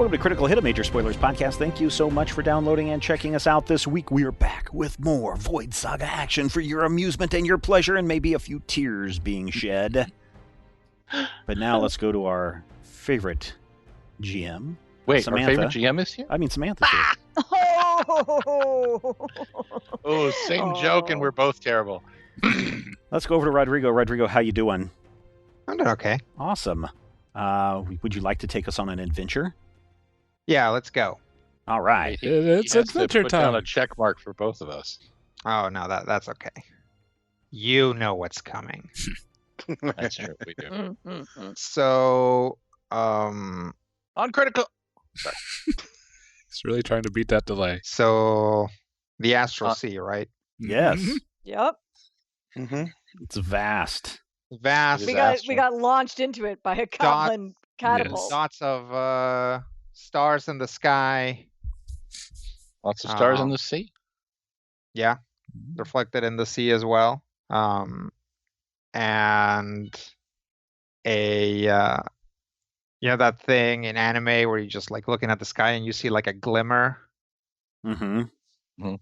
Welcome to Critical Hit, a Major Spoilers podcast. Thank you so much for downloading and checking us out this week. We are back with more Void Saga action for your amusement and your pleasure, and maybe a few tears being shed. But now let's go to our favorite GM. Wait, Samantha. our favorite GM is here? I mean, Samantha's here. Oh, same joke, and we're both terrible. Let's go over to Rodrigo. Rodrigo, how you doing? I'm doing okay. Awesome. Would you like to take us on an adventure? Yeah, let's go. All right. It's he has adventure to put down time. a check mark for both of us. Oh no, that's okay. You know what's coming. That's true, we do. So, On critical. He's really trying to beat that delay. so the Astral Sea, right? Yes. Yep. Mm-hmm. It's vast. Vast We Disaster. got launched into it by a goblin catapult. dots of stars in the sky. Lots of stars in the sea. Yeah, reflected in the sea as well. And a you know that thing in anime where you just like looking at the sky and you see like a glimmer. Mm-hmm.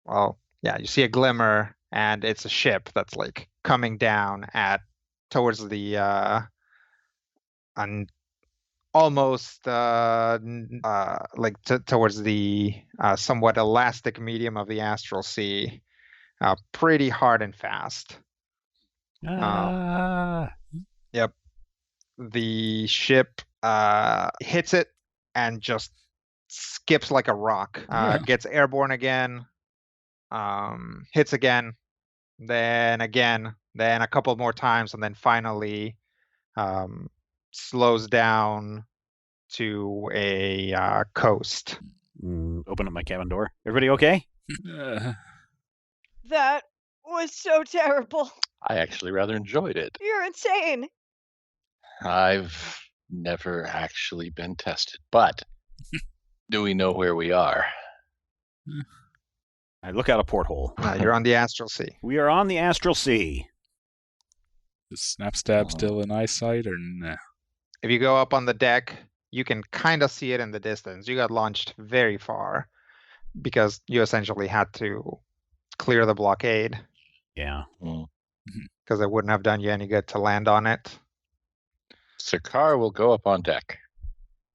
Well, yeah, you see a glimmer, and it's a ship that's like coming down towards the almost towards the somewhat elastic medium of the Astral Sea, pretty hard and fast. Yep. The ship hits it and just skips like a rock. Gets airborne again. Hits again, then a couple more times, and then finally slows down to a coast. Open up my cabin door. Everybody okay? That was so terrible. I actually rather enjoyed it. You're insane. I've never actually been tested, but do we know where we are? I look out a porthole. You're on the Astral Sea. We are on the Astral Sea. Is Snapstab still in eyesight or nah? If you go up on the deck, you can kind of see it in the distance. You got launched very far because you essentially had to clear the blockade Yeah. because it wouldn't have done you any good to land on it. Sakar will go up on deck.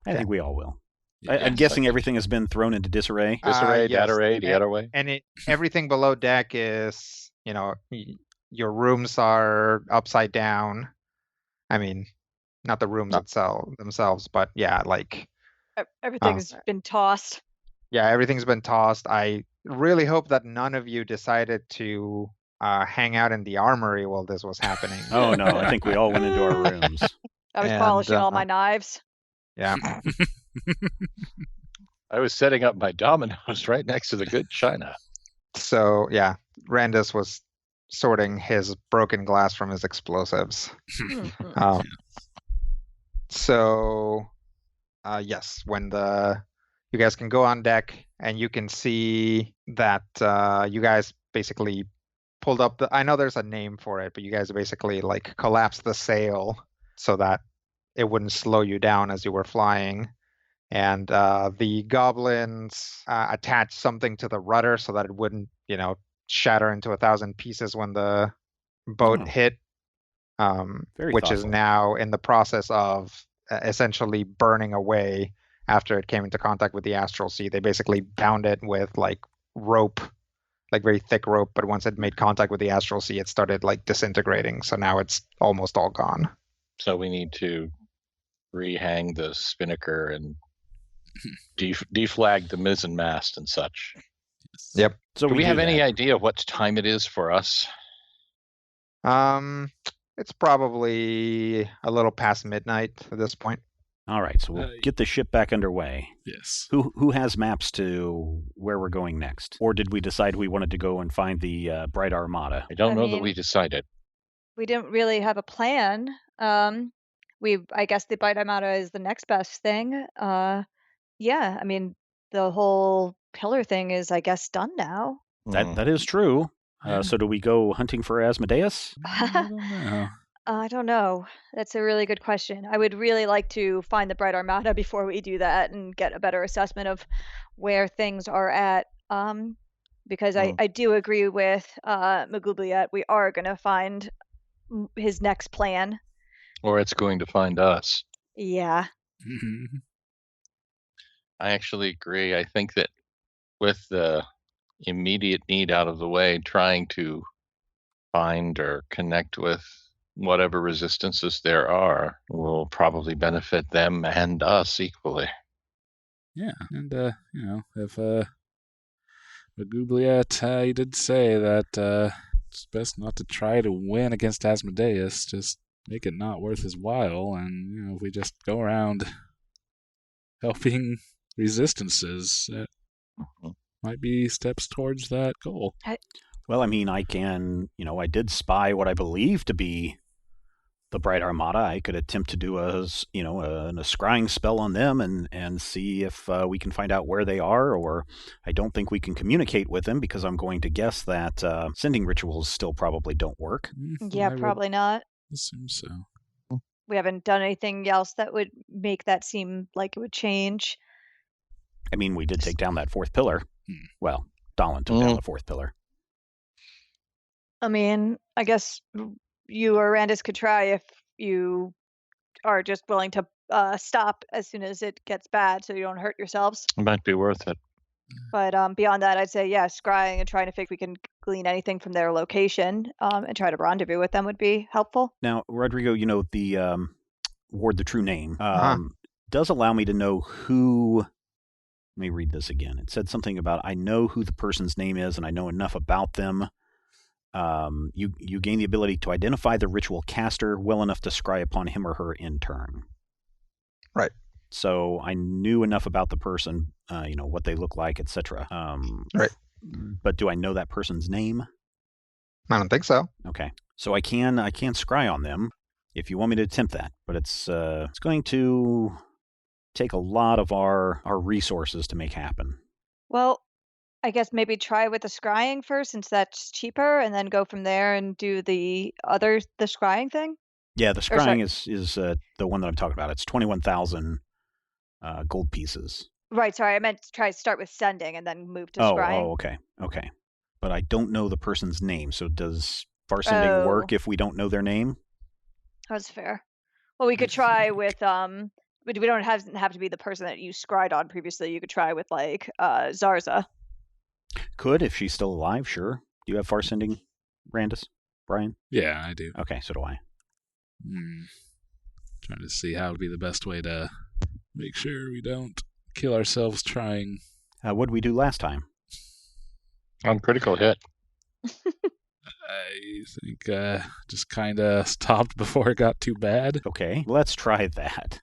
I think we all will. Yeah, I'm guessing everything has been thrown into disarray. Disarray, Yes. data array, the other way. And everything below deck is, your rooms are upside down. I mean, not the rooms themselves, but yeah, like, Everything's been tossed. yeah, everything's been tossed. I really hope that none of you decided to hang out in the armory while this was happening. Oh, no. I think we all went into our rooms. I was And, polishing all my knives. Yeah. I was setting up my dominoes right next to the good china. So, yeah, Randus was sorting his broken glass from his explosives. Um, So, yes, when you guys can go on deck and you can see that you guys basically pulled up I know there's a name for it, but you guys basically like collapsed the sail so that it wouldn't slow you down as you were flying. And the goblins attached something to the rudder so that it wouldn't, shatter into 1,000 pieces when the boat hit. Very which is thoughtful. now in the process of essentially burning away after it came into contact with the Astral Sea. They basically bound it with like rope, like very thick rope, but once it made contact with the Astral Sea, it started like disintegrating. So now it's almost all gone. So we need to rehang the spinnaker and deflag the mizzen mast and such. Yep. So Do we have any that. idea what time it is for us? It's probably a little past midnight at this point. All right, so we'll get the ship back underway. Yes. Who has maps to where we're going next? Or did we decide we wanted to go and find the Bright Armada? I don't I know that mean- we decided. We didn't really have a plan. I guess the Bite Armada is the next best thing. Yeah, I mean, the whole pillar thing is, I guess, done now. That is true. Yeah. So do we go hunting for Asmodeus? I don't know. I don't know. That's a really good question. I would really like to find the Bright Armada before we do that and get a better assessment of where things are at. Because I do agree with Magubliet. We are going to find his next plan. Or it's going to find us. Yeah. I actually agree. I think that with the immediate need out of the way, trying to find or connect with whatever resistances there are will probably benefit them and us equally. Yeah, and if Magubliet, he did say that it's best not to try to win against Asmodeus. Just make it not worth his while, and if we just go around helping resistances, that might be steps towards that goal. Well, I mean, I did spy what I believe to be the Bright Armada. I could attempt to do a scrying spell on them and see if we can find out where they are, or I don't think we can communicate with them because I'm going to guess that sending rituals still probably don't work. Yeah, probably not. Assume so. We haven't done anything else that would make that seem like it would change. I mean, we did take down that fourth pillar. Well, Dahlin took down the fourth pillar. I mean, I guess you or Randus could try if you are just willing to stop as soon as it gets bad so you don't hurt yourselves. It might be worth it. But beyond that, I'd say, yeah, scrying and trying to think we can glean anything from their location and try to rendezvous with them would be helpful. Now, Rodrigo, the Ward the True Name does allow me to know who... Let me read this again. It said something about, I know who the person's name is and I know enough about them. You gain the ability to identify the ritual caster well enough to scry upon him or her in turn. Right. So I knew enough about the person, what they look like, etc. Right. But do I know that person's name? I don't think so. Okay. So I can scry on them if you want me to attempt that, but it's going to take a lot of our resources to make happen. Well, I guess maybe try with the scrying first since that's cheaper, and then go from there and do the scrying thing. Yeah, the scrying is the one that I'm talking about. It's 21,000 gold pieces. Right. Sorry, I meant to start with sending and then move to scrying. Oh, okay. But I don't know the person's name. So does far sending work if we don't know their name? That's fair. Well, we could try with but we don't have to be the person that you scryed on previously. You could try with like Zarza. Could, if she's still alive, sure. Do you have far sending, Randus? Brian? Yeah, I do. Okay, so do I. Trying to see how would be the best way to make sure we don't kill ourselves trying. What did we do last time? On critical hit. I think just kind of stopped before it got too bad. Okay, let's try that.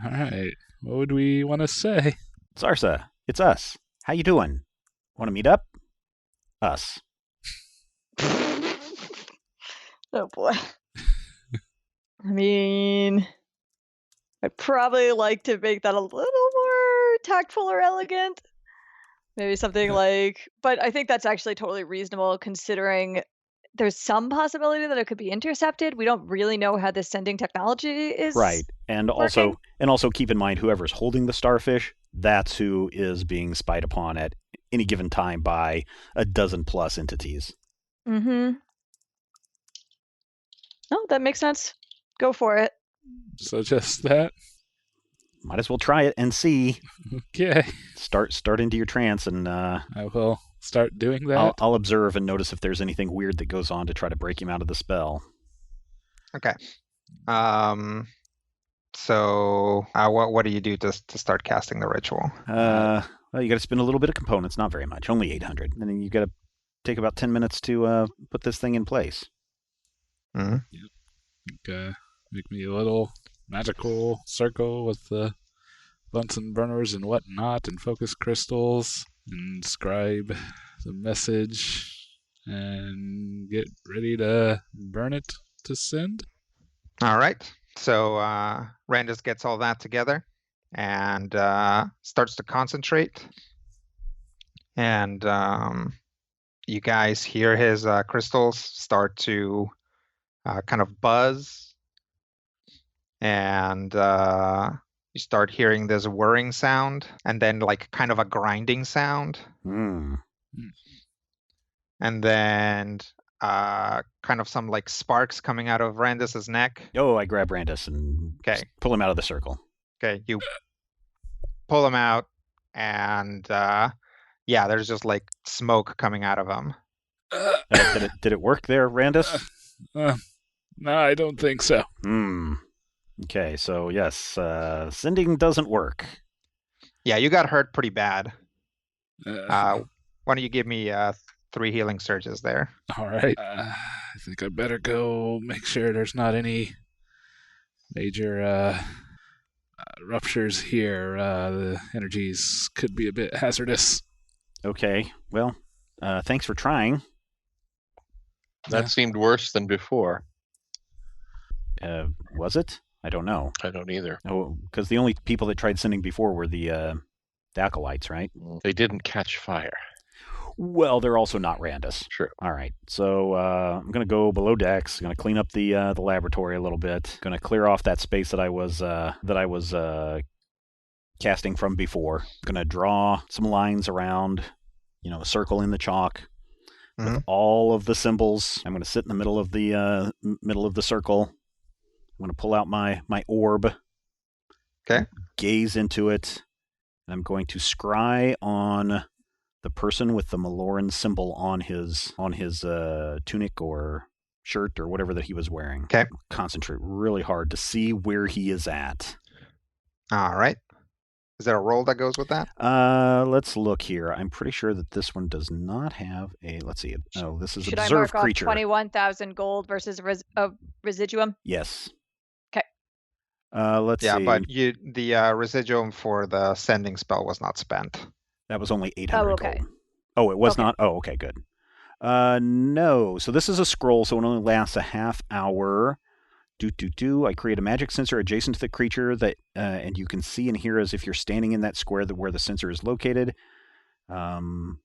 All right. What would we want to say? Zarza, it's us. How you doing? Want to meet up? Us. Oh boy. I mean, I'd probably like to make that a little more tactful or elegant. Maybe something like, but I think that's actually totally reasonable considering there's some possibility that it could be intercepted. We don't really know how this sending technology is. Right. And working. also keep in mind whoever's holding the starfish, that's who is being spied upon at any given time by a dozen plus entities. Mm-hmm. Oh, that makes sense. Go for it. So just that? Might as well try it and see. Okay. Start into your trance and I will start doing that. I'll observe and notice if there's anything weird that goes on to try to break him out of the spell. Okay. So what do you do to start casting the ritual? Well, you got to spend a little bit of components, not very much, only 800, and then you got to take about 10 minutes to put this thing in place. Mm-hmm. Yep. Make me a little magical circle with the Bunsen burners and whatnot, and focus crystals, and scribe the message, and get ready to burn it to send. All right. So Randus gets all that together and starts to concentrate. And you guys hear his crystals start to kind of buzz, and you start hearing this whirring sound, and then like kind of a grinding sound, Hmm. and then kind of some like sparks coming out of Randus's neck. Oh, I grab Randus and Okay. pull him out of the circle. Okay, you pull him out, and yeah, there's just like smoke coming out of him. Did it work there, Randus? No, I don't think so. Okay, so yes, sending doesn't work. Yeah, you got hurt pretty bad. Uh, Why don't you give me 3 healing surges there? All right. I think I better go make sure there's not any major ruptures here. The energies could be a bit hazardous. Okay, well, thanks for trying. That seemed worse than before. Was it? I don't know. I don't either. Oh, because the only people that tried sending before were the acolytes, right? They didn't catch fire. Well, they're also not Randus. True. All right, so I'm gonna go below decks. Gonna clean up the laboratory a little bit. Gonna clear off that space that I was casting from before. Gonna draw some lines around, a circle in the chalk with all of the symbols. I'm gonna sit in the middle of the circle. I'm gonna pull out my orb. Okay. Gaze into it. And I'm going to scry on the person with the Maloran symbol on his tunic or shirt or whatever that he was wearing. Okay. Concentrate really hard to see where he is at. All right. Is there a roll that goes with that? Let's look here. I'm pretty sure that this one does not have a. Let's see. Oh, this is Should I observe mark creature. off 21,000 gold versus a residuum? Yes. Okay. Let's see. Yeah, but the residuum for the sending spell was not spent. That was only 800 okay. gold. Oh, it was Okay. not? Oh, okay, good. No. So this is a scroll, so it only lasts a half hour. I create a magic sensor adjacent to the creature that, and you can see and hear as if you're standing in that square where the sensor is located. You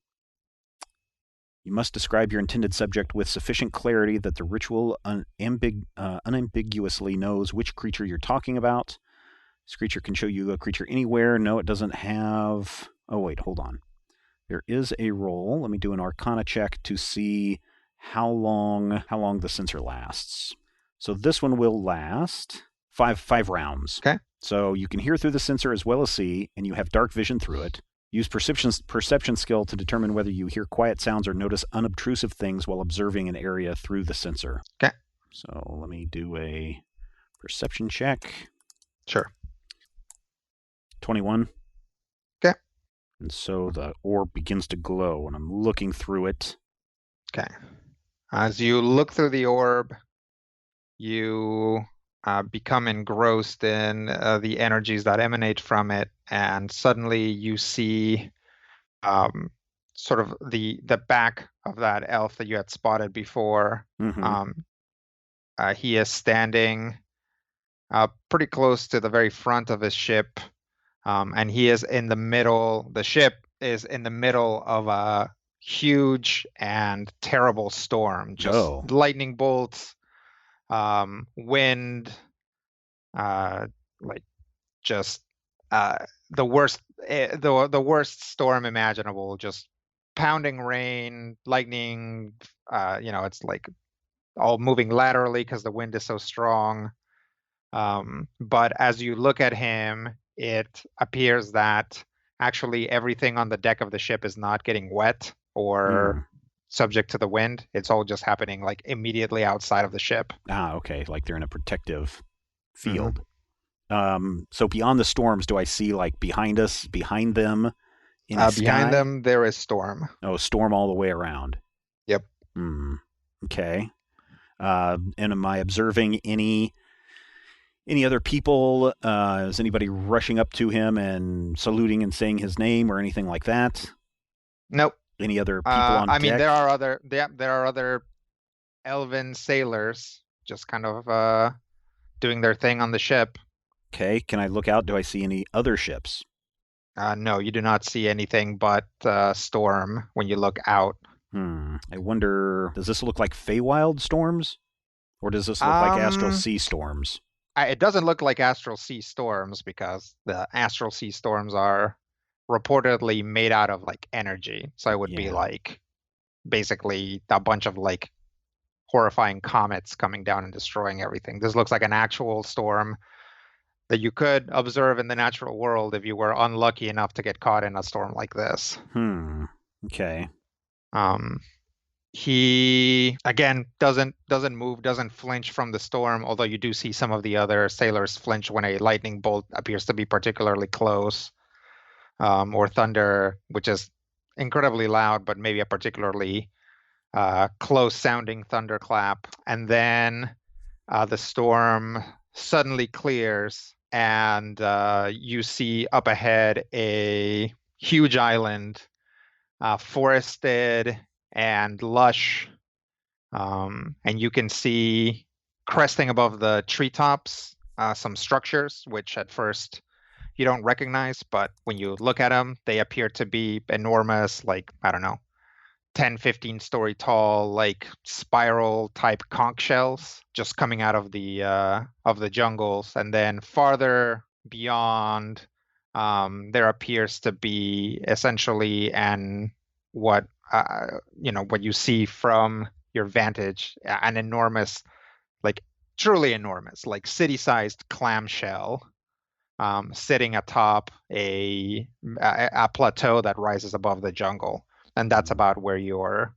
must describe your intended subject with sufficient clarity that the ritual unambiguously knows which creature you're talking about. This creature can show you a creature anywhere. No, it doesn't have... Oh, wait, hold on. There is a roll. Let me do an Arcana check to see how long the sensor lasts. So this one will last five rounds. Okay. So you can hear through the sensor as well as see, and you have dark vision through it. Use perception skill to determine whether you hear quiet sounds or notice unobtrusive things while observing an area through the sensor. Okay. So let me do a perception check. Sure. 21. Okay. And so the orb begins to glow, and I'm looking through it. Okay. As you look through the orb, you become engrossed in the energies that emanate from it, and suddenly you see sort of the back of that elf that you had spotted before. He is standing pretty close to the very front of his ship, and he is in the middle. The ship is in the middle of a huge and terrible storm. Just lightning bolts, wind, like just the worst storm imaginable. Just pounding rain, lightning. It's like all moving laterally because the wind is so strong. But as you look at him, it appears that actually everything on the deck of the ship is not getting wet or subject to the wind. It's all just happening like immediately outside of the ship. Ah, okay. Like they're in a protective field. So beyond the storms, do I see like behind them in the sky? Behind them, there is storm. Oh, storm all the way around. Yep. Okay. And am I observing any other people? Is anybody rushing up to him and saluting and saying his name or anything like that? Nope. Any other people on deck? I mean, there are other elven sailors just kind of doing their thing on the ship. Okay. Can I look out? Do I see any other ships? No, you do not see anything but storm when you look out. I wonder, does this look like Feywild storms? Or does this look like astral sea storms? It doesn't look like astral sea storms because the astral sea storms are reportedly made out of like energy. So it would be like basically a bunch of like horrifying comets coming down and destroying everything. This looks like an actual storm that you could observe in the natural world if you were unlucky enough to get caught in a storm like this. Okay. He again doesn't move, doesn't flinch from the storm, although you do see some of the other sailors flinch when a lightning bolt appears to be particularly close, or thunder, which is incredibly loud, but maybe a particularly close sounding thunderclap. And then the storm suddenly clears, and you see up ahead a huge island, forested and lush, and you can see cresting above the treetops some structures which at first you don't recognize, but when you look at them, they appear to be enormous, like, I don't know, 10, 15 story tall, like spiral type conch shells just coming out of the jungles. And then farther beyond, there appears to be essentially what you see from your vantage, an enormous, like truly enormous, like city-sized clamshell, sitting atop a plateau that rises above the jungle. And that's about where your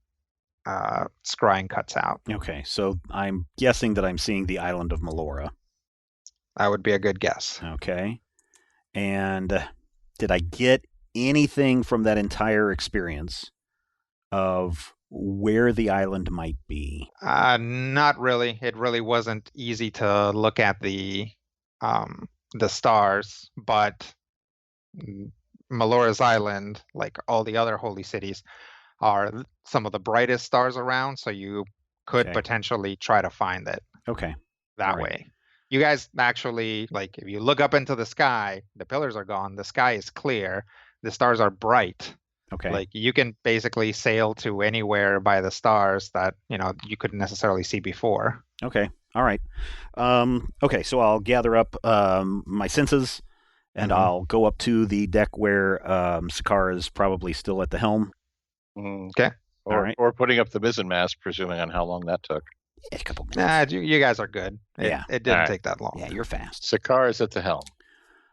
scrying cuts out. Okay, so I'm guessing that I'm seeing the island of Melora. That would be a good guess. Okay. And did I get anything from that entire experience of where the island might be? Not really. It really wasn't easy to look at the stars, but Melora's island, like all the other holy cities, are some of the brightest stars around, so you could potentially try to find it. Okay. That way. You guys actually, like, if you look up into the sky, the pillars are gone, the sky is clear, the stars are bright. Okay. Like, you can basically sail to anywhere by the stars that, you couldn't necessarily see before. Okay. All right. Okay, so I'll gather up my senses, and I'll go up to the deck where Sakar is probably still at the helm. Okay. Or putting up the mizzenmast, presuming on how long that took. A couple minutes. You guys are good. It didn't take that long. Yeah, you're fast. Sakar is at the helm.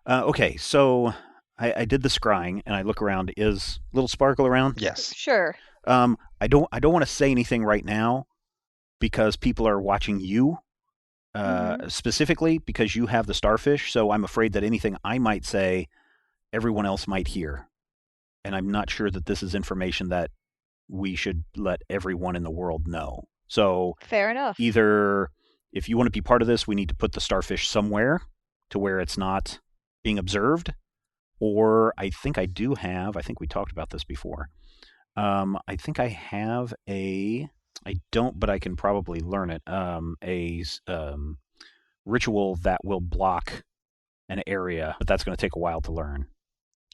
Okay, so I did the scrying, and I look around. Is Little Sparkle around? Yes. Sure. I don't want to say anything right now because people are watching you, specifically because you have the starfish. So I'm afraid that anything I might say, everyone else might hear. And I'm not sure that this is information that we should let everyone in the world know. So fair enough. Either if you want to be part of this, we need to put the starfish somewhere to where it's not being observed. Or I think I think we talked about this before. I think I have I don't, but I can probably learn it, a ritual that will block an area, but that's going to take a while to learn.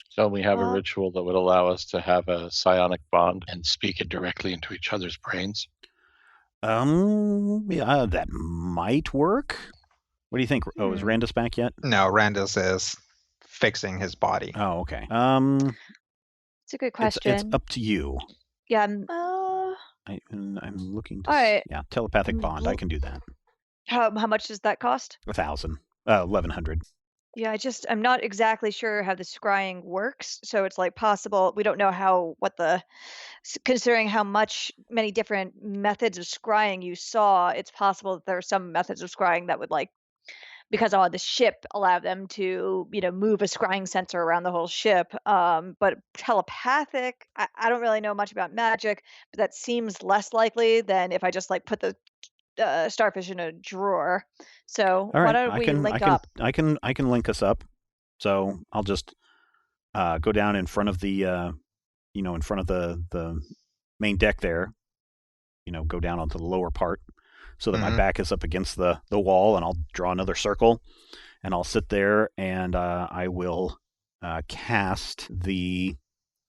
So we have a ritual that would allow us to have a psionic bond and speak it directly into each other's brains. Yeah, that might work. What do you think? Oh, is Randus back yet? No, Randus is fixing his body. Oh, okay. It's a good question. It's up to you. Yeah. I'm looking to. All right. Yeah, telepathic bond. I can do that. How much does that cost? 1,000. 1,100. Yeah, I'm not exactly sure how the scrying works, so it's like possible we don't know considering how many different methods of scrying you saw, it's possible that there are some methods of scrying that would, like, because on the ship allow them to, move a scrying sensor around the whole ship. But telepathic, I don't really know much about magic, but that seems less likely than if I just like put the starfish in a drawer. So All right. why don't we link up? I can link us up. So I'll just go down in front of the in front of the main deck there. Go down onto the lower part so that my back is up against the wall, and I'll draw another circle, and I'll sit there, and I will cast the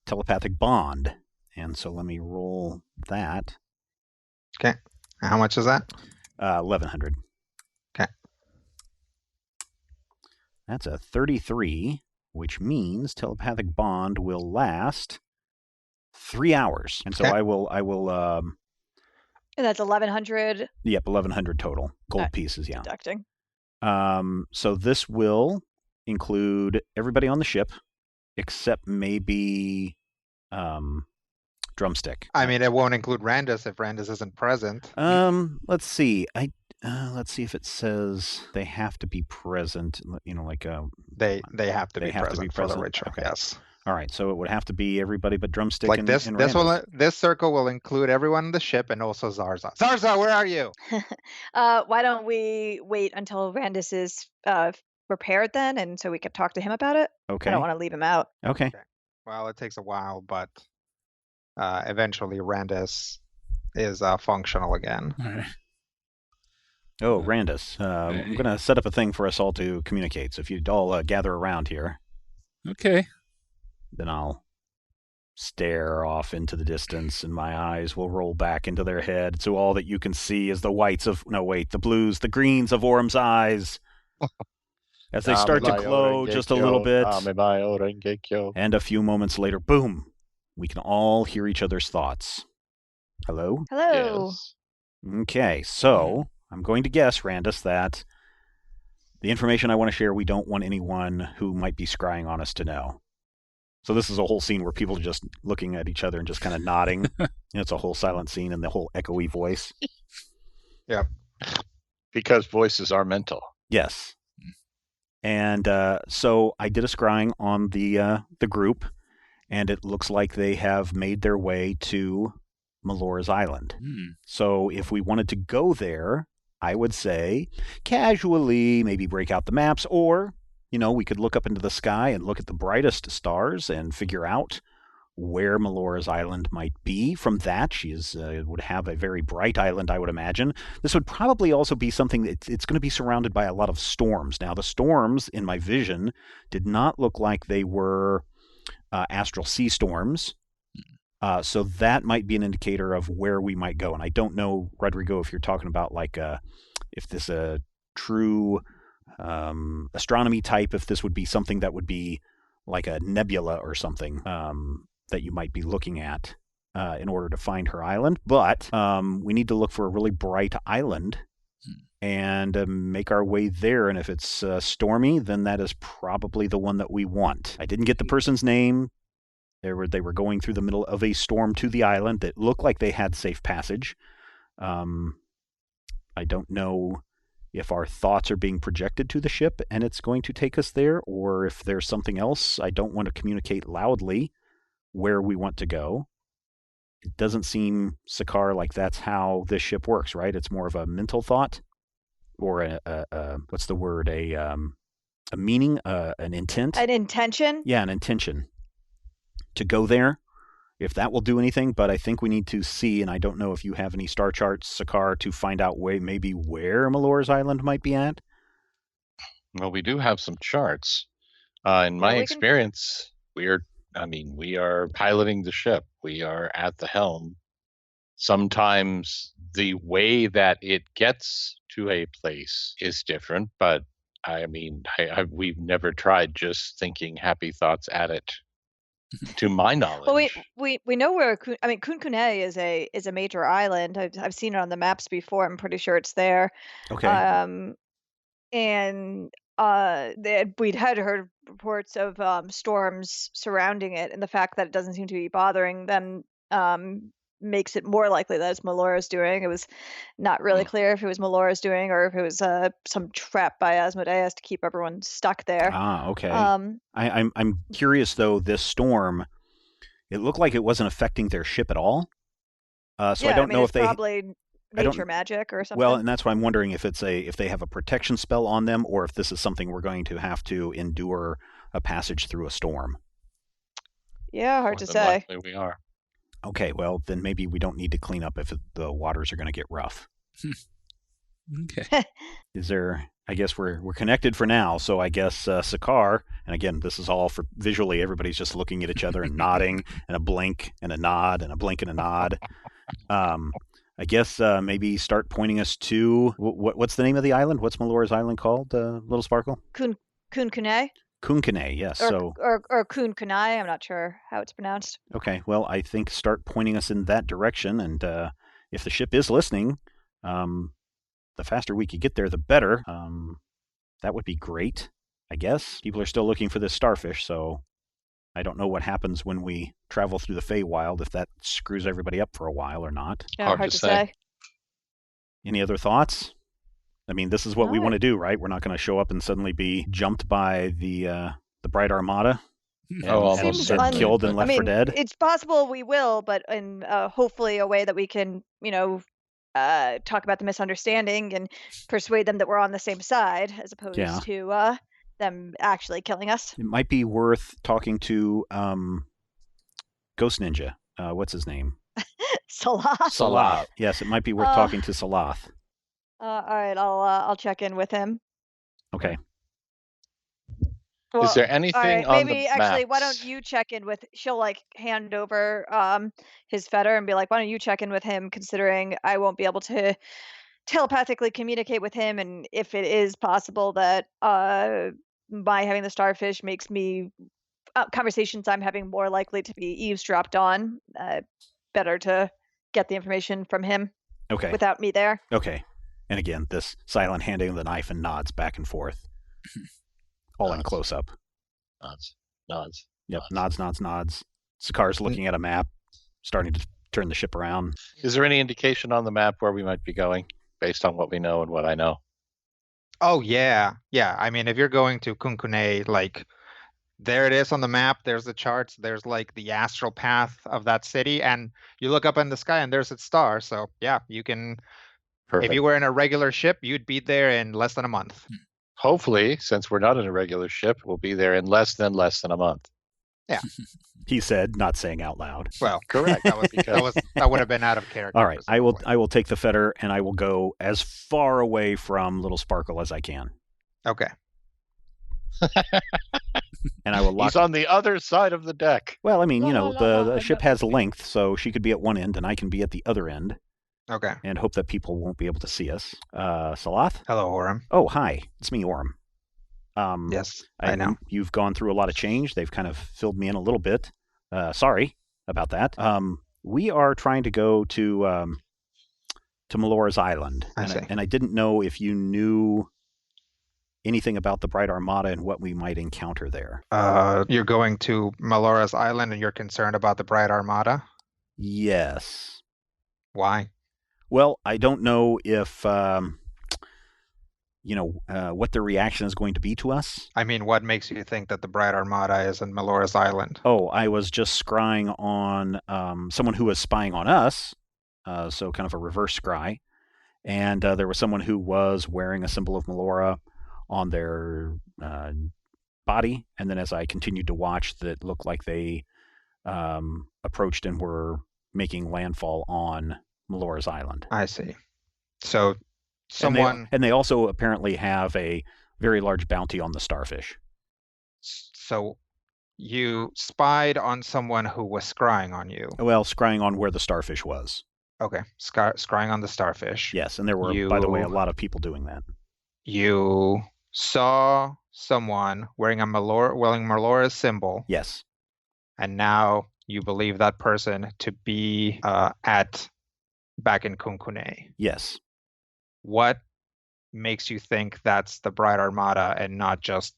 telepathic bond. And so let me roll that. Okay. How much is that? 1100. Okay. That's a 33, which means telepathic bond will last 3 hours. And so Okay. I will And that's 1100 yep, 1100 total gold Alright. pieces, yeah. deducting. So this will include everybody on the ship except maybe Drumstick. I mean, it won't include Randus if Randus isn't present. Let's see. Let's see if it says they have to be present. You know, like They have to They be have to present be for the present? ritual. Okay. Yes. all right. So it would have to be everybody but Drumstick Like and this. and This Randus. this circle will include everyone on the ship and also Zarza. Zarza, where are you? Why don't we wait until Randus is prepared then, and so we could talk to him about it? Okay. I don't want to leave him out. Okay. Well, it takes a while, but eventually Randus is functional again. All right. Oh, Randus. I'm going to set up a thing for us all to communicate. So if you'd all gather around here, Okay. then I'll stare off into the distance and my eyes will roll back into their head. So all that you can see is the the blues, the greens of Orm's eyes as they start to glow just a little bit. And a few moments later, boom, we can all hear each other's thoughts. Hello? Hello. Yes. Okay, so I'm going to guess, Randus, that the information I want to share, we don't want anyone who might be scrying on us to know. So this is a whole scene where people are just looking at each other and just kind of nodding. It's a whole silent scene and the whole echoey voice. Because voices are mental. Yes. And so I did a scrying on the group, and it looks like they have made their way to Melora's Island. So if we wanted to go there, I would say casually maybe break out the maps, or, you know, we could look up into the sky and look at the brightest stars and figure out where Melora's Island might be. From that, she would have a very bright island, I would imagine. This would probably also be something that it's going to be surrounded by a lot of storms. Now, the storms, in my vision, did not look like they were astral sea storms. So that might be an indicator of where we might go. And I don't know, Rodrigo, if you're talking about like if this a true astronomy type, if this would be something that would be like a nebula or something that you might be looking at in order to find her island. But we need to look for a really bright island and make our way there. And if it's stormy, then that is probably the one that we want. I didn't get the person's name. They were going through the middle of a storm to the island that looked like they had safe passage. I don't know if our thoughts are being projected to the ship and it's going to take us there, or if there's something else. I don't want to communicate loudly where we want to go. It doesn't seem, Sakar, like that's how this ship works, right? It's more of a mental thought, or what's the word? A meaning, an intent. An intention? Yeah, an intention to go there, if that will do anything. But I think we need to see, and I don't know if you have any star charts, Sakar, to find out maybe where Melora's Island might be at. Well, we do have some charts. In my experience, we are piloting the ship. We are at the helm. Sometimes the way that it gets to a place is different, but we've never tried just thinking happy thoughts at it. To my knowledge. Well, we know where Kunkune is a major island. I've seen it on the maps before. I'm pretty sure it's there. Okay. And we'd had heard reports of storms surrounding it, and the fact that it doesn't seem to be bothering them makes it more likely that it's Melora's doing. It was not really clear if it was Melora's doing or if it was some trap by Asmodeus to keep everyone stuck there. Okay. I'm curious though. This storm, it looked like it wasn't affecting their ship at all. So I don't know if they probably nature magic or something. Well, and that's why I'm wondering if if they have a protection spell on them, or if this is something we're going to have to endure a passage through a storm. Yeah, hard to say. Likely we are. Okay, well, then maybe we don't need to clean up if the waters are going to get rough. Okay. Is there, I guess we're connected for now, so I guess Sakar, and again, this is all for visually, everybody's just looking at each other and nodding, and a blink and a nod, and a blink and a nod. I guess maybe start pointing us to what's the name of the island? What's Melora's island called? Little Sparkle. Kun Kunai Kunkane, yes. or Kun Kunai. I'm not sure how it's pronounced. Okay, well, I think start pointing us in that direction, and if the ship is listening, the faster we could get there, the better. That would be great, I guess. People are still looking for this starfish, so I don't know what happens when we travel through the Feywild, if that screws everybody up for a while or not. Yeah, hard to say. Any other thoughts? I mean, this is what we want to do, right? We're not going to show up and suddenly be jumped by the Bright Armada and, almost and killed and left for dead. It's possible we will, but in hopefully a way that we can, talk about the misunderstanding and persuade them that we're on the same side, as opposed to them actually killing us. It might be worth talking to Ghost Ninja. What's his name? Salath. Yes, it might be worth talking to Salath. All right, I'll check in with him. Okay. Well, is there anything all right, on maybe the actually, maps? why don't you check in with? She'll hand over his fetter and be like, "Why don't you check in with him? Considering I won't be able to telepathically communicate with him, and if it is possible that by having the starfish makes me conversations I'm having more likely to be eavesdropped on, better to get the information from him. Okay. Without me there. Okay. And again, this silent handing of the knife and nods back and forth. All in close up. Nods. Yep. Nods. Sakar's looking at a map, starting to turn the ship around. Is there any indication on the map where we might be going, based on what we know and what I know? Oh, yeah. Yeah. I mean, if you're going to Kunkune, like, there it is on the map. There's the charts. There's like the astral path of that city. And you look up in the sky and there's its star. So, yeah, you can. Perfect. If you were in a regular ship, you'd be there in less than a month. Hopefully, since we're not in a regular ship, we'll be there in less than a month. Yeah. He said, not saying out loud. Well, correct. That would have been out of character. All right. I will take the fetter and I will go as far away from Little Sparkle as I can. Okay. And I will lock. He's on the other side of the deck. Well, I mean, the ship has length, so she could be at one end and I can be at the other end. Okay. And hope that people won't be able to see us. Salath? Hello, Orem. Oh, hi. It's me, Orem. Yes, I know. You've gone through a lot of change. They've kind of filled me in a little bit. Sorry about that. We are trying to go to Melora's Island. And I didn't know if you knew anything about the Bright Armada and what we might encounter there. You're going to Melora's Island and you're concerned about the Bright Armada? Yes. Why? Well, I don't know if, what the reaction is going to be to us. I mean, what makes you think that the Bright Armada is in Melora's Island? Oh, I was just scrying on someone who was spying on us, so kind of a reverse scry. And there was someone who was wearing a symbol of Melora on their body. And then as I continued to watch, that looked like they approached and were making landfall on Melora's Island. I see. So someone... And they also apparently have a very large bounty on the starfish. So you spied on someone who was scrying on you? Well, scrying on where the starfish was. Okay, scrying on the starfish. Yes, and there were, by the way, a lot of people doing that. You saw someone wearing Melora's symbol. Yes. And now you believe that person to be back in Kunkune. Yes. What makes you think that's the Bright Armada and not just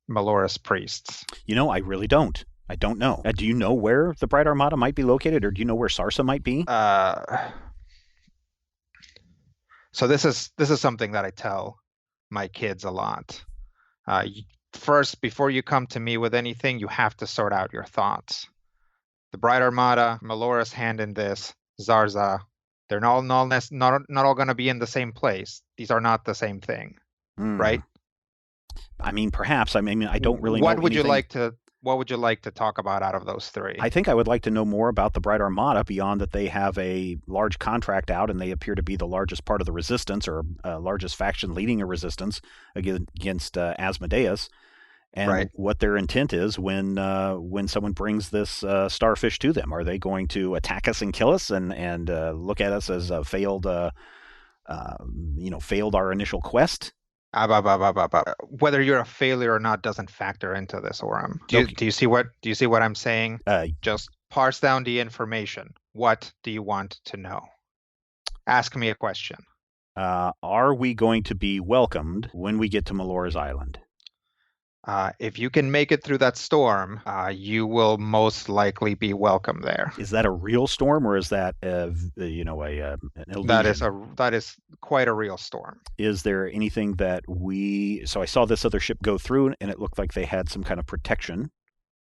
Melora's priests? I really don't. I don't know. Do you know where the Bright Armada might be located, or do you know where Sarsa might be? So this is something that I tell my kids a lot. First, before you come to me with anything, you have to sort out your thoughts. The Bright Armada, Melora's hand in this, Zarza, they're not all going to be in the same place. These are not the same thing, right? I mean, perhaps. I don't really know. What would you like to talk about out of those three? I think I would like to know more about the Bright Armada beyond that they have a large contract out and they appear to be the largest part of the resistance or largest faction leading a resistance against Asmodeus. and Right. what their intent is when someone brings this starfish to them. Are they going to attack us and kill us and look at us as a failed our initial quest? Whether you're a failure or not doesn't factor into this, Orem. Do you see what I'm saying? Just parse down the information. What do you want to know? Ask me a question. Are we going to be welcomed when we get to Melora's Island? If you can make it through that storm, you will most likely be welcome there. Is that a real storm, or is that an illusion? That is quite a real storm. Is there anything that so I saw this other ship go through, and it looked like they had some kind of protection.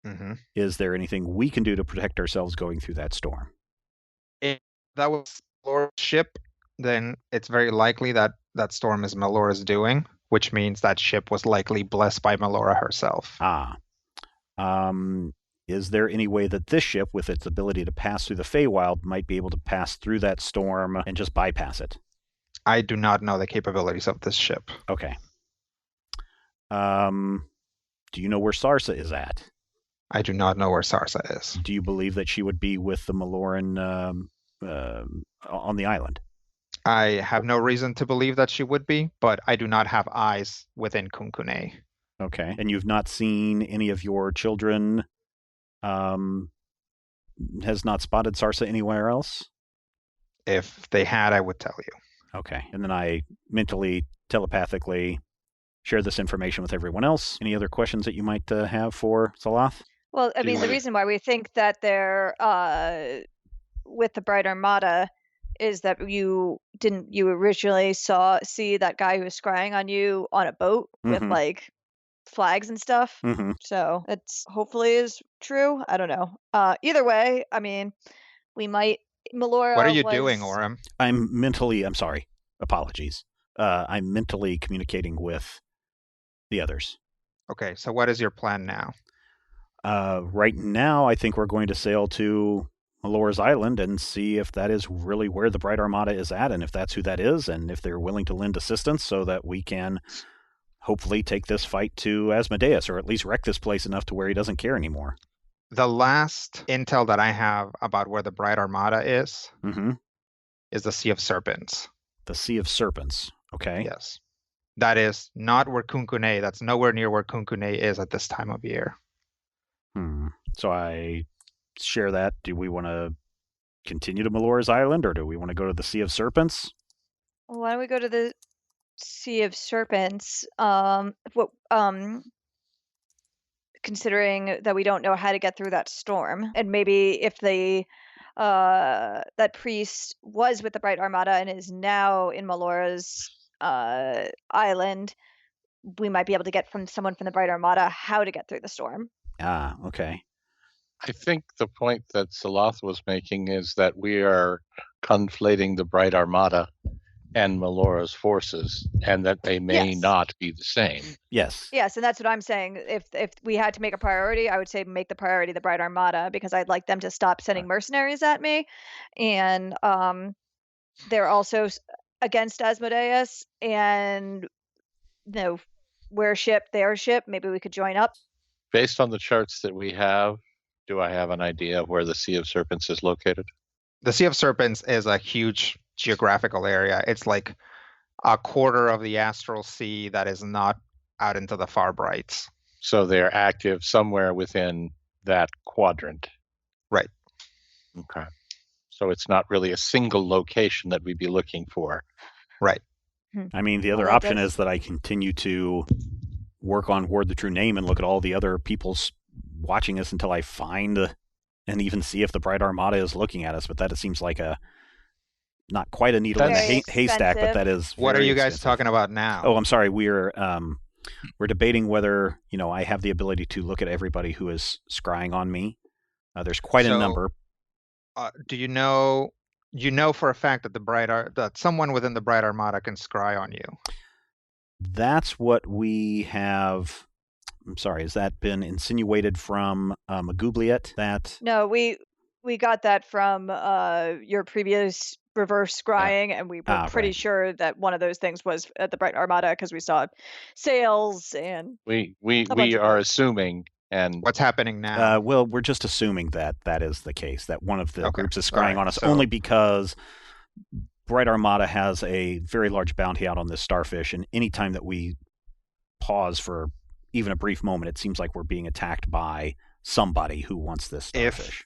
Mm-hmm. Is there anything we can do to protect ourselves going through that storm? If that was Melora's ship, then it's very likely that that storm is Melora's doing, which means that ship was likely blessed by Melora herself. Is there any way that this ship, with its ability to pass through the Feywild, might be able to pass through that storm and just bypass it? I do not know the capabilities of this ship. Okay. Do you know where Sarsa is at? I do not know where Sarsa is. Do you believe that she would be with the Meloran on the island? I have no reason to believe that she would be, but I do not have eyes within Kunkune. Okay. And you've not seen any of your children, has not spotted Sarsa anywhere else? If they had, I would tell you. Okay. And then I mentally, telepathically share this information with everyone else. Any other questions that you might have for Salath? Well, I mean, the reason why we think that they're with the Bright Armada is that you originally see that guy who was scrying on you on a boat with like flags and stuff. Mm-hmm. So it's hopefully is true. I don't know. Either way, I mean, we might. Melora. What are you doing, Orem? I'm sorry. Apologies. I'm mentally communicating with the others. Okay, so what is your plan now? Right now, I think we're going to sail to Melora's Island and see if that is really where the Bright Armada is at, and if that's who that is, and if they're willing to lend assistance so that we can hopefully take this fight to Asmodeus, or at least wreck this place enough to where he doesn't care anymore. The last intel that I have about where the Bright Armada is the Sea of Serpents. The Sea of Serpents, okay. Yes. That is not where Kunkune, that's nowhere near where Kunkune is at this time of year. So I share that. Do we want to continue to Melora's Island, or do we want to go to the Sea of Serpents? Why don't we go to the Sea of Serpents? Considering that we don't know how to get through that storm, and maybe if that priest was with the Bright Armada and is now in Melora's island, we might be able to get from someone from the Bright Armada how to get through the storm. Okay. I think the point that Salath was making is that we are conflating the Bright Armada and Melora's forces, and that they may not be the same. Yes. Yes, and that's what I'm saying. If we had to make a priority, I would say make the priority the Bright Armada, because I'd like them to stop sending mercenaries at me, and they're also against Asmodeus, and we're a ship, they're a ship. Maybe we could join up. Based on the charts that we have, do I have an idea of where the Sea of Serpents is located? The Sea of Serpents is a huge geographical area. It's like a quarter of the astral sea that is not out into the far brights. So they're active somewhere within that quadrant. Right. Okay. So it's not really a single location that we'd be looking for. Right. I mean, the other option is that I continue to work on Ward the True Name and look at all the other people's watching us until I find and even see if the Bright Armada is looking at us. But that seems like not quite a needle in a haystack, but that is. What are you guys talking about now? Oh, I'm sorry. We're debating whether I have the ability to look at everybody who is scrying on me. There's quite a number. Do you know? You know for a fact that that someone within the Bright Armada can scry on you. That's what we have. I'm sorry. Has that been insinuated from Magoubliet? No, we We got that from your previous reverse scrying, and we were pretty right. sure that one of those things was at the Bright Armada because we saw sails and We a bunch of are boats. assuming, and What's happening now? Well, we're just assuming that that is the case, that one of the Okay. groups is All scrying right. on us So- only because Bright Armada has a very large bounty out on this starfish, and anytime that we pause for even a brief moment, it seems like we're being attacked by somebody who wants this starfish.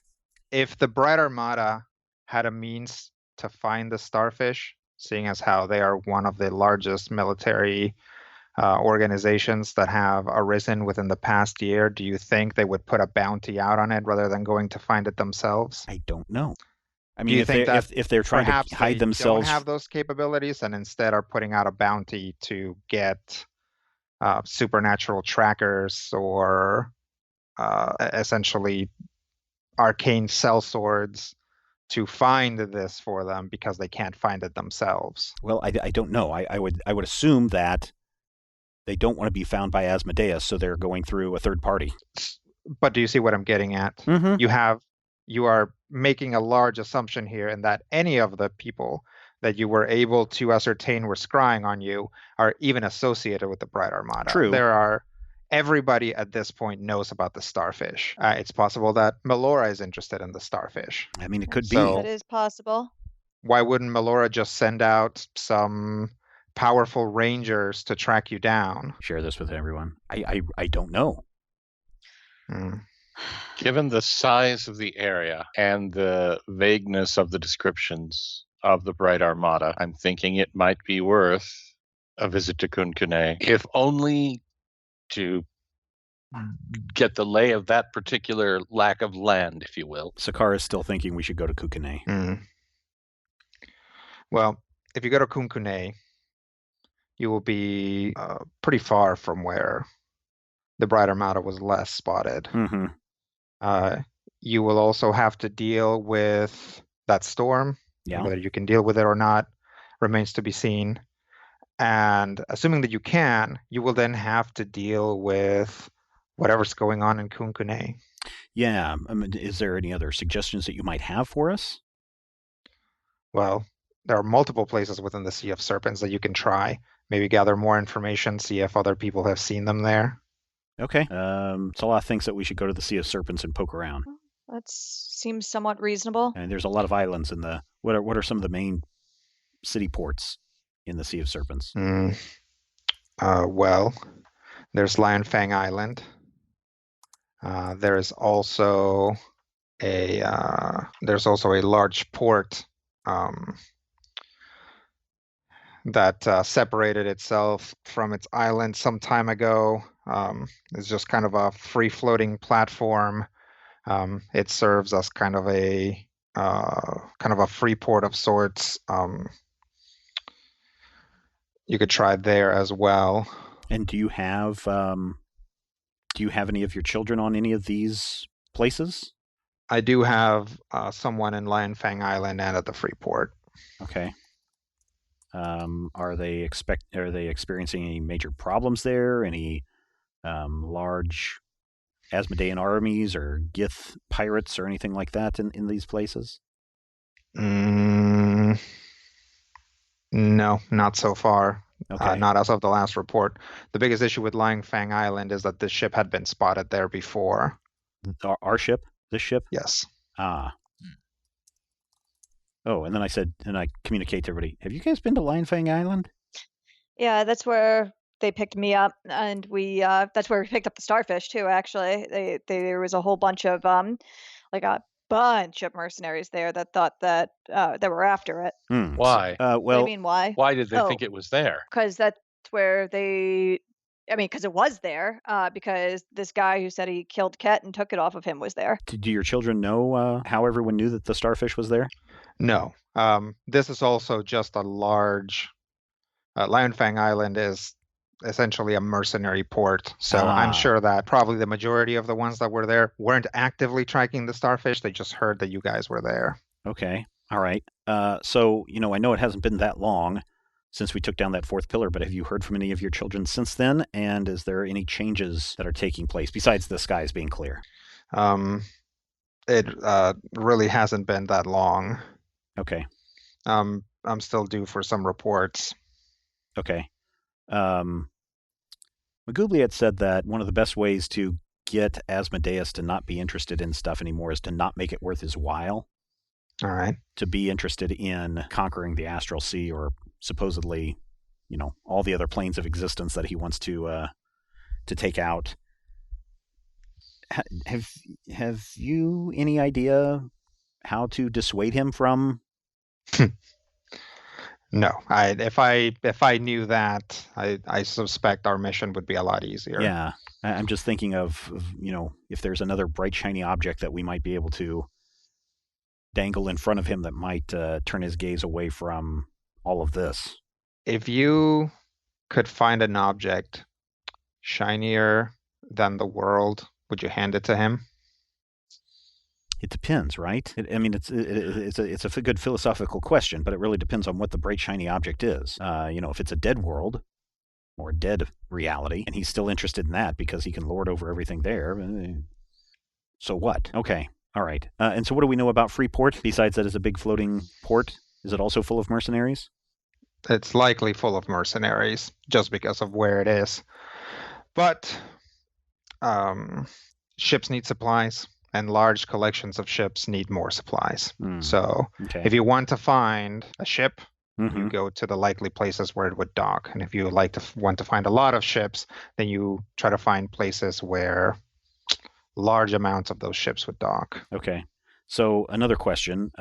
If the Bright Armada had a means to find the starfish, seeing as how they are one of the largest military organizations that have arisen within the past year, do you think they would put a bounty out on it rather than going to find it themselves? I don't know. I Do mean, you if think they're that if they're trying perhaps to hide they themselves, don't have those capabilities and instead are putting out a bounty to get supernatural trackers or essentially arcane cell swords to find this for them because they can't find it themselves. well, I don't know. I would assume that they don't want to be found by Asmodeus, so they're going through a third party. But do you see what I'm getting at? Mm-hmm. You are making a large assumption here in that any of the people that you were able to ascertain were scrying on you are even associated with the Bright Armada. True. Everybody at this point knows about the starfish. It's possible that Melora is interested in the starfish. I mean, it could So- be. That is possible. Why wouldn't Melora just send out some powerful rangers to track you down? Share this with everyone. I don't know. given the size of the area and the vagueness of the descriptions of the Bright Armada, I'm thinking it might be worth a visit to Kunkune, if only to get the lay of that particular lack of land, if you will. Sakara is still thinking we should go to Kukune. Well, if you go to Kunkune, you will be pretty far from where the Bright Armada was last spotted. Mm-hmm. You will also have to deal with that storm. Yeah. Whether you can deal with it or not remains to be seen. And assuming that you can, you will then have to deal with whatever's going on in Kunkune. Yeah. Is there any other suggestions that you might have for us? Well, there are multiple places within the Sea of Serpents that you can try. Maybe gather more information, see if other people have seen them there. Okay. Salah thinks that we should go to the Sea of Serpents and poke around. That seems somewhat reasonable. And there's a lot of islands in the. What are some of the main city ports in the Sea of Serpents? Well, there's Lion Fang Island. There's also a large port that separated itself from its island some time ago. It's just kind of a free-floating platform. It serves as kind of a free port of sorts. You could try there as well. And do you have any of your children on any of these places? I do have someone in Lion Fang Island and at the free port. Okay. Are they experiencing any major problems there? Any large Asmodean armies or Gith pirates or anything like that in these places? No, not so far. Okay. Not as of the last report. The biggest issue with Lion Fang Island is that this ship had been spotted there before. Our ship? This ship? Yes. Ah. Oh, and then I communicate to everybody, have you guys been to Lion Fang Island? Yeah, that's where they picked me up, and that's where we picked up the starfish too, actually. There was a whole bunch of like a bunch of mercenaries there that thought that were after it. Why? What do you mean, why? Why did they think it was there? Because that's where because it was there, because this guy who said he killed Ket and took it off of him was there. Do your children know how everyone knew that the starfish was there? No. This is also just a large... Lion Fang Island is essentially a mercenary port. So I'm sure that probably the majority of the ones that were there weren't actively tracking the starfish. They just heard that you guys were there. Okay. All right. So, I know it hasn't been that long since we took down that fourth pillar, but have you heard from any of your children since then? And is there any changes that are taking place besides the skies being clear? It really hasn't been that long. Okay. I'm still due for some reports. Okay. Magubli had said that one of the best ways to get Asmodeus to not be interested in stuff anymore is to not make it worth his while. All right. To be interested in conquering the astral sea, or supposedly, all the other planes of existence that he wants to take out. Have you any idea how to dissuade him from? No, if I knew that, I suspect our mission would be a lot easier. Yeah, I'm just thinking of if there's another bright shiny object that we might be able to dangle in front of him that might turn his gaze away from all of this. If you could find an object shinier than the world, would you hand it to him? It depends, right? It's a good philosophical question, but it really depends on what the bright shiny object is. If it's a dead world or a dead reality, and he's still interested in that because he can lord over everything there. So what? Okay, all right. And so what do we know about Freeport besides that it's a big floating port? Is it also full of mercenaries? It's likely full of mercenaries just because of where it is. But ships need supplies, and large collections of ships need more supplies. So Okay. if you want to find a ship, Mhm. you go to the likely places where it would dock. And if you want to find a lot of ships, then you try to find places where large amounts of those ships would dock. Okay. So another question.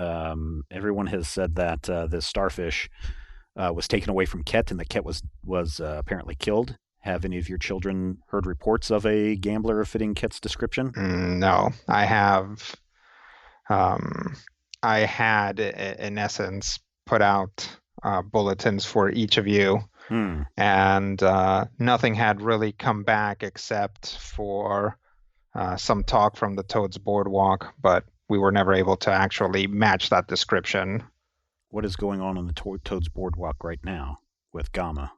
Everyone has said that this starfish was taken away from Ket, and that Ket was apparently killed. Have any of your children heard reports of a gambler fitting Ket's description? No, I have. I had, in essence, put out bulletins for each of you, and nothing had really come back except for some talk from the Toad's Boardwalk, but we were never able to actually match that description. What is going on the Toad's Boardwalk right now with Gamma?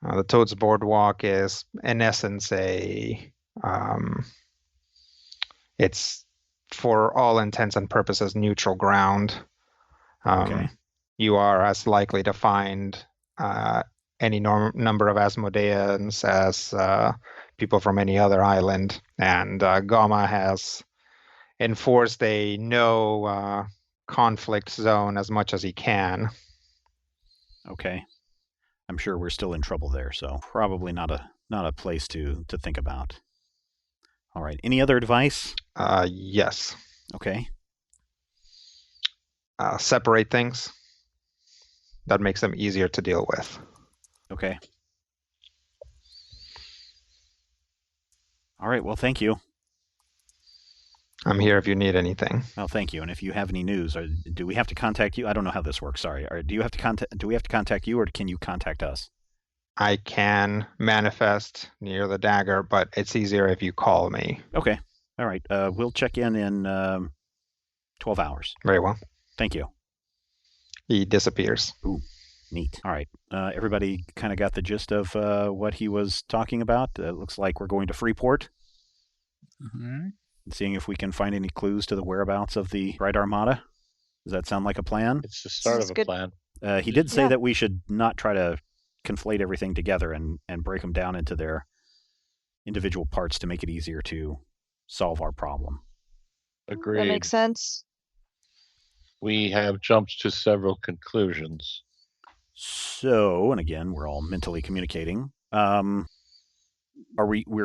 The Toad's Boardwalk is, in essence, it's for all intents and purposes neutral ground. Okay. You are as likely to find any number of Asmodeans as people from any other island, and Gamma has enforced a no conflict zone as much as he can. Okay. I'm sure we're still in trouble there, so probably not a place to think about. All right. Any other advice? Yes. Okay. Separate things. That makes them easier to deal with. Okay. All right. Well, thank you. I'm here if you need anything. Well, thank you. And if you have any news, do we have to contact you? I don't know how this works. Sorry. Do we have to contact you, or can you contact us? I can manifest near the dagger, but it's easier if you call me. Okay. All right. We'll check in 12 hours. Very well. Thank you. He disappears. Ooh, neat. All right. Everybody kind of got the gist of what he was talking about. It looks like we're going to Freeport. Mm-hmm. Seeing if we can find any clues to the whereabouts of the Bright Armada. Does that sound like a plan? It's the start of a plan. He did say Yeah. that we should not try to conflate everything together and break them down into their individual parts to make it easier to solve our problem. Agreed. That makes sense. We have jumped to several conclusions. So, and again, we're all mentally communicating. We're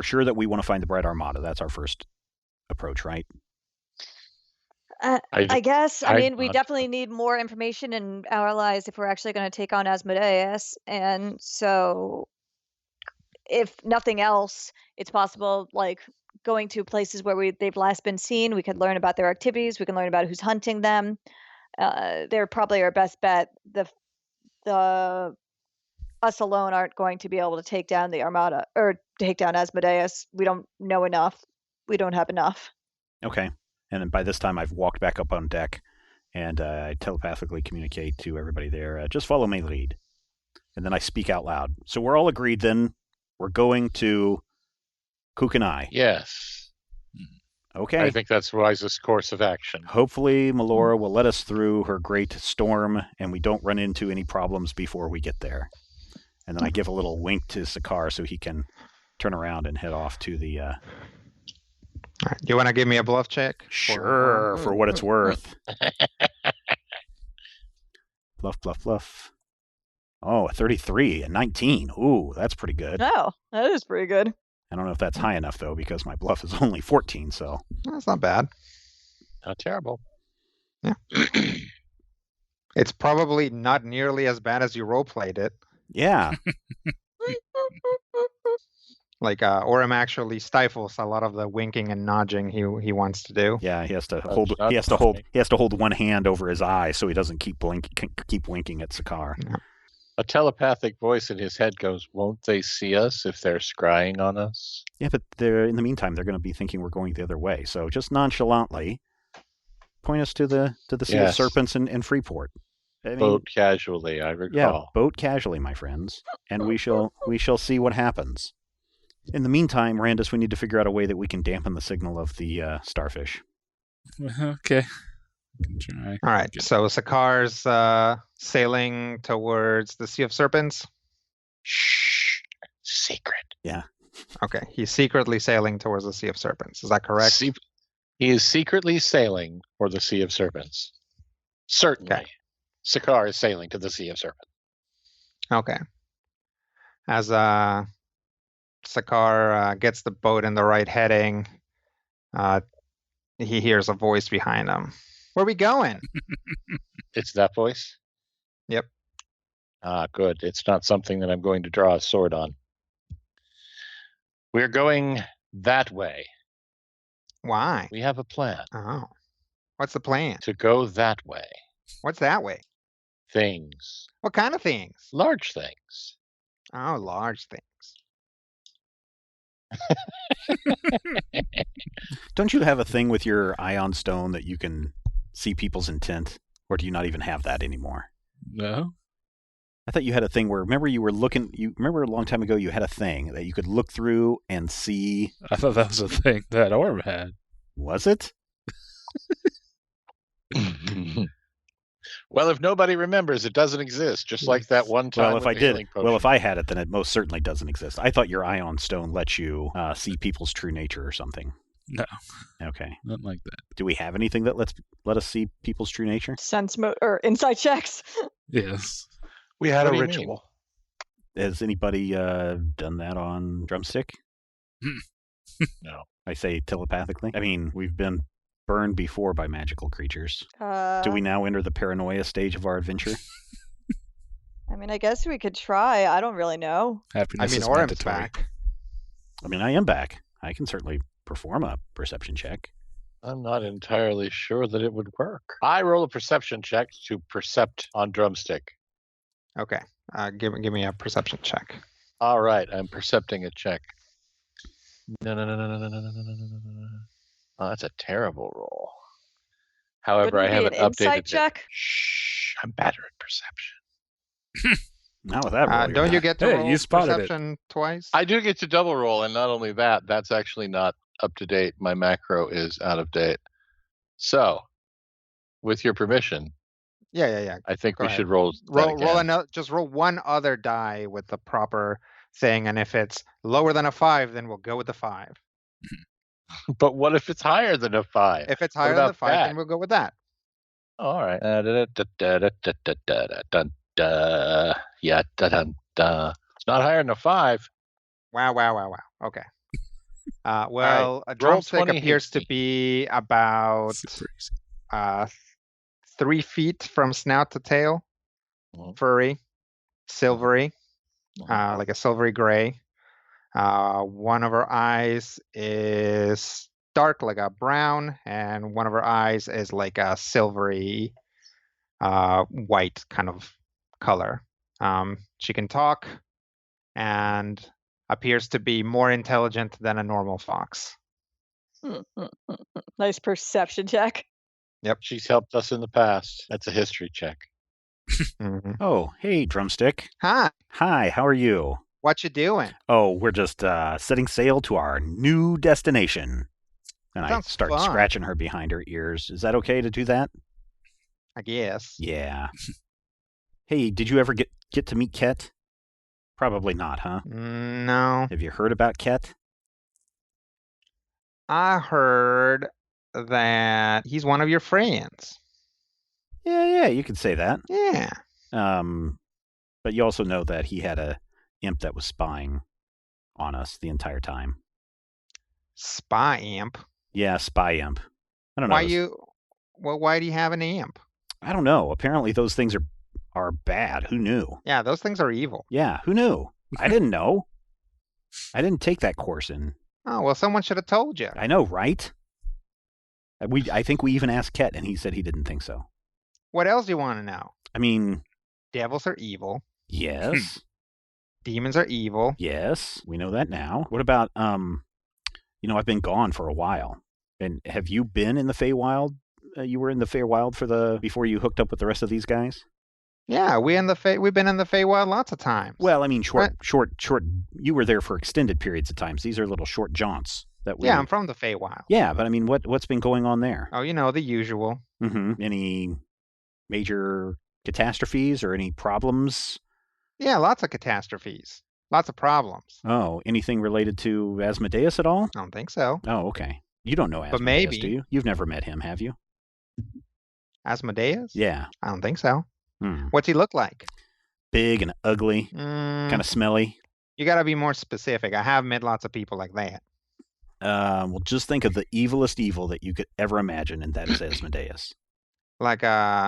sure that we want to find the Bright Armada. That's our first approach, right? I guess. I mean, we not. definitely need more information in our lives if we're actually going to take on Asmodeus. And so, if nothing else, it's possible, like, going to places where they've last been seen. We could learn about their activities. We can learn about who's hunting them. They're probably our best bet. The us alone aren't going to be able to take down the Armada or take down Asmodeus. We don't know enough. We don't have enough. Okay. And then by this time, I've walked back up on deck, and I telepathically communicate to everybody there. Just follow my lead. And then I speak out loud. So we're all agreed then. We're going to Kukanai. Yes. Okay. I think that's the wisest course of action. Hopefully, Melora will let us through her great storm, and we don't run into any problems before we get there. And then I give a little wink to Sakar so he can turn around and head off to the. All right. Do you want to give me a bluff check? Sure, for what it's worth. Bluff, bluff, bluff. Oh, a 33, a 19. Ooh, that's pretty good. Oh, that is pretty good. I don't know if that's high enough, though, because my bluff is only 14, so. That's not bad. Not terrible. Yeah. It's probably not nearly as bad as you roleplayed it. Yeah. Like Orem actually stifles a lot of the winking and nudging he wants to do. Yeah, he has to That's hold. not He has to funny. hold one hand over his eye so he doesn't keep winking at Sakar. A telepathic voice in his head goes, "Won't they see us if they're scrying on us?" Yeah, but in the meantime, they're going to be thinking we're going the other way. So just nonchalantly point us to the Sea of Yes. Serpents in Freeport. I mean, Boat casually, I recall. yeah, boat casually, my friends, and we shall see what happens. In the meantime, Randus, we need to figure out a way that we can dampen the signal of the starfish. Okay. I can try. All right, so Sakar's sailing towards the Sea of Serpents. Shh. Secret. Okay, he's secretly sailing towards the Sea of Serpents. Is that correct? He is secretly sailing for the Sea of Serpents. Certainly. Okay. Sakar is sailing to the Sea of Serpents. Okay. As Sakar gets the boat in the right heading, he hears a voice behind him. Where are we going? It's that voice? Yep. Ah, good. It's not something that I'm going to draw a sword on. We're going that way. Why? We have a plan Oh. What's the plan? to go that way. What's that way? Things. What kind of things? Large things. Oh, large things. Don't you have a thing with your ion stone that you can see people's intent, or do you not even have that anymore? No. I thought you had a thing where, remember you were looking, you remember a long time ago you had a thing that you could look through and see. I thought that was a thing that Orm had. Was it? Well, if nobody remembers, it doesn't exist. Just like that one time. Well, if with I the did, healing potion. well, if I had it, then it most certainly doesn't exist. I thought your ion stone lets you see people's true nature or something. No. Okay. Nothing like that. Do we have anything that let us see people's true nature? Or insight checks. Yes. We had What a do you ritual. Has anybody done that on Drumstick? No. I say telepathically. I mean, we've been burned before by magical creatures. Uh, Do we now enter the paranoia stage of our adventure? I mean, I guess we could try. I don't really know. I Happiness mean, is Orem's mandatory. back. I mean, I am back. I can certainly perform a perception check. I'm not entirely sure that it would work. I roll a perception check to percept on Drumstick. Okay. Give me a perception check. All right, I'm percepting a check. No. Oh, that's a terrible roll. However, Wouldn't I it be haven't an insight updated it. check? Shh, I'm better at perception. Not with that roll. you're Don't you not. get to Hey, roll you spotted it. perception twice? I do get to double roll, and not only that, that's actually not up to date. My macro is out of date. So, with your permission, Yeah. I think Go we ahead. should roll that Roll again. another. Just roll one other die with the proper thing, and if it's lower than a 5, then we'll go with the 5. But what if it's higher than a 5? If it's higher than the about 5, that? then we'll go with that. All right. Yeah. It's not higher than a 5. Wow. Okay. Well, a roll drumstick 20 appears to hits. be about Super easy. 3 feet from snout to tail. Mhm. Furry, silvery, like a silvery gray. One of her eyes is dark, like a brown, and one of her eyes is like a silvery white kind of color. She can talk and appears to be more intelligent than a normal fox. Nice perception check. She's helped us in the past. That's a history check. Mhm. Oh, hey, Drumstick. Hi, Hi, how are you? what you doing? Oh, we're just setting sail to our new destination. And I Sounds start fun. scratching her behind her ears. Is that okay to do that? I guess. Yeah. Hey, did you ever get to meet Ket? Probably not, huh? No. Have you heard about Ket? I heard that he's one of your friends. Yeah, you could say that. Yeah. But you also know that he had a imp that was spying on us the entire time. Spy imp. Yeah, spy imp. I don't know. Why do you have an imp? I don't know. Apparently those things are bad. Who knew? Yeah, those things are evil. Yeah, who knew? I didn't know. I didn't take that course in. Oh, well, someone should have told you. I know, right? I think we even asked Ket, and he said he didn't think so. What else do you want to know? I mean, Devils are evil. yes. Demons are evil. Yes, we know that now. What about, I've been gone for a while. And have you been in the Feywild? You were in the Feywild before you hooked up with the rest of these guys? Yeah, we've been in the Feywild lots of times. Well, I mean, short. You were there for extended periods of times. These are little short jaunts that we. Yeah, I'm from the Feywild. Yeah, but I mean, what's been going on there? Oh, the usual. Mm-hmm. Any major catastrophes or any problems? Yeah, lots of catastrophes. Lots of problems. Oh, anything related to Asmodeus at all? I don't think so. Oh, okay. You don't know Asmodeus, But maybe. do you? You've never met him, have you? Asmodeus? Yeah. I don't think so. Hmm. What's he look like? Big and ugly, kind of smelly. You got to be more specific. I have met lots of people like that. Well, just think of the evilest evil that you could ever imagine, and that is Asmodeus. Like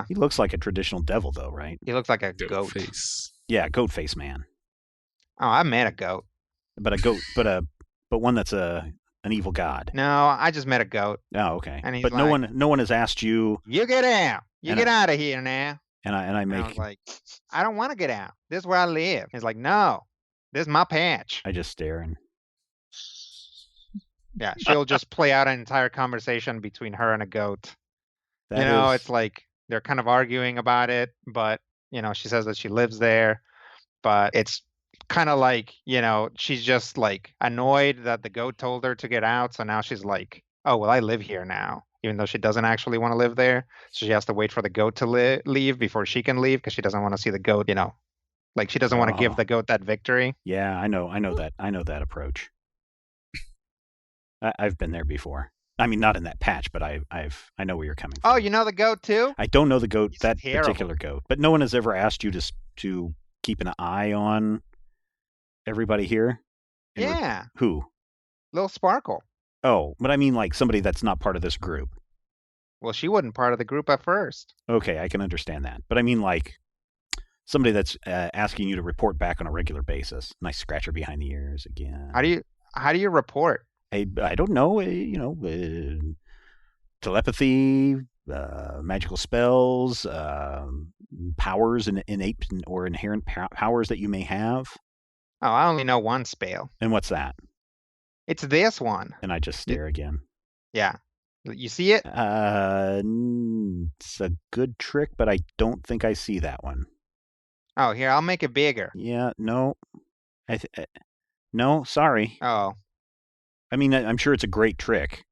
He looks like a traditional devil, though, right? he looks like a goat. face. Yeah, goat face man. Oh, I met a goat. But a goat, but one that's an evil god. No, I just met a goat. Oh, okay. And he's but no one has asked you. You get out. You And get out of here now. And I And I make. was like, I don't want to get out. This is where I live. He's like, no, this is my patch. I just stare and. Yeah, she'll just play out an entire conversation between her and a goat. That is- It's like they're kind of arguing about it, but she says that she lives there, but it's kind of like, she's just like annoyed that the goat told her to get out. So now she's like, oh, well, I live here now, even though she doesn't actually want to live there. So she has to wait for the goat to leave before she can leave because she doesn't want to see the goat, like she doesn't want to give the goat that victory. Yeah, I know that. I know that approach. I've been there before. I mean, not in that patch, but I know where you're coming from. Oh, you know the goat too? I don't know the goat, He's that terrible. particular goat, but no one has ever asked you to keep an eye on everybody here. Yeah, Who? little Sparkle. Oh, but I mean like somebody that's not part of this group. Well, she wasn't part of the group at first. Okay, I can understand that, but I mean like somebody that's asking you to report back on a regular basis. And I scratch her behind the ears again. How do you report? I don't know. Telepathy, magical spells, powers, and innate or inherent powers that you may have. Oh, I only know one spell. And what's that? It's this one. And I just stare again. Yeah. You see it? It's a good trick, but I don't think I see that one. Oh, here, I'll make it bigger. Yeah, no. No, sorry. Oh, I mean, I'm sure it's a great trick.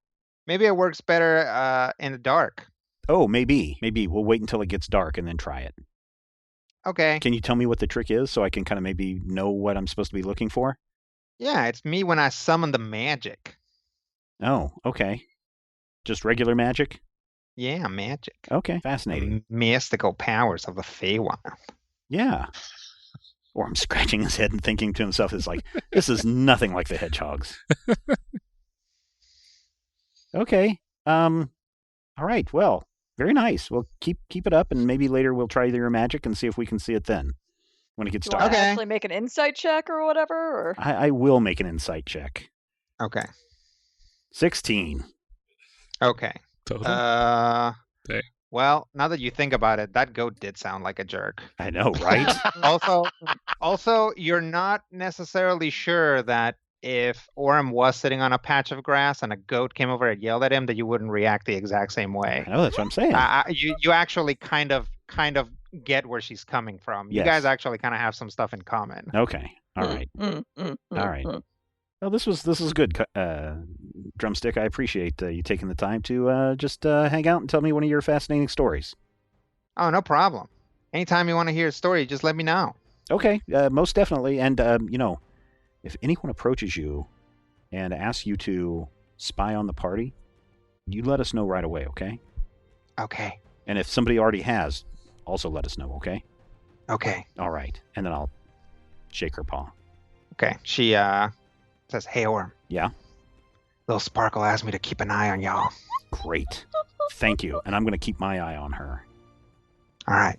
maybe it works better in the dark. Oh, maybe. Maybe we'll wait until it gets dark and then try it. Okay. Can you tell me what the trick is so I can kind of maybe know what I'm supposed to be looking for? Yeah, it's me when I summon the magic. Oh, okay. Just regular magic? Yeah, magic. Okay, fascinating. The mystical powers of the Feywild. Yeah. Or I'm scratching his head and thinking to himself, it's like, this is nothing like the hedgehogs. Okay. All right. Well, very nice. Well, keep it up, and maybe later we'll try your magic and see if we can see it then when it gets You dark. want to Okay. actually make an insight check or whatever? Or I will make an insight check. Okay. 16. Okay. Total. Dang. Well, now that you think about it, that goat did sound like a jerk. I know, right? Also, you're not necessarily sure that if Orem was sitting on a patch of grass and a goat came over and yelled at him, that you wouldn't react the exact same way. I know, that's what I'm saying. You actually kind of get where she's coming from. You Yes. guys actually kind of have some stuff in common. Okay. All right. All right. Well, this was good, Drumstick, I appreciate you taking the time to just hang out and tell me one of your fascinating stories. Oh, no problem. Anytime you want to hear a story, just let me know. Okay, most definitely. And, if anyone approaches you and asks you to spy on the party, you let us know right away, okay? Okay. And if somebody already has, also let us know, okay? Okay. All right. And then I'll shake her paw. Okay. She says, "Hey, Orm. Yeah? Little Sparkle asked me to keep an eye on y'all." Great. Thank you. And I'm going to keep my eye on her. All right.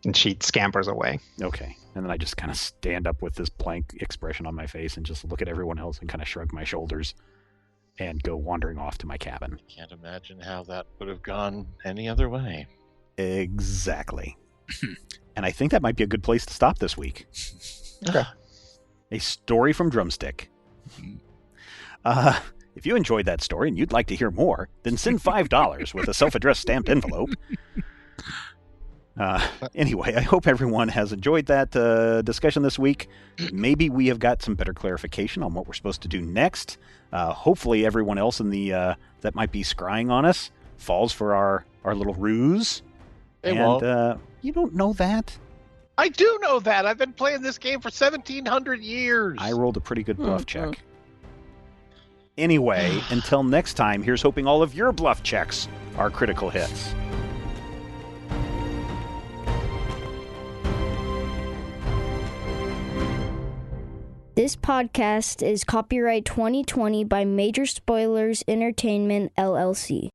And she scampers away. Okay. And then I just kind of stand up with this blank expression on my face and just look at everyone else and kind of shrug my shoulders and go wandering off to my cabin. Can't imagine how that would have gone any other way. Exactly. And I think that might be a good place to stop this week. Okay. A story from Drumstick. If you enjoyed that story and you'd like to hear more, then send $5 with a self-addressed stamped envelope. Anyway, I hope everyone has enjoyed that discussion this week. Maybe we have got some better clarification on what we're supposed to do next. Hopefully everyone else in the that might be scrying on us falls for our little ruse. They and won't. You don't know that? I do know that. I've been playing this game for 1,700 years. I rolled a pretty good bluff check. Anyway, until next time, here's hoping all of your bluff checks are critical hits. This podcast is copyright 2020 by Major Spoilers Entertainment, LLC.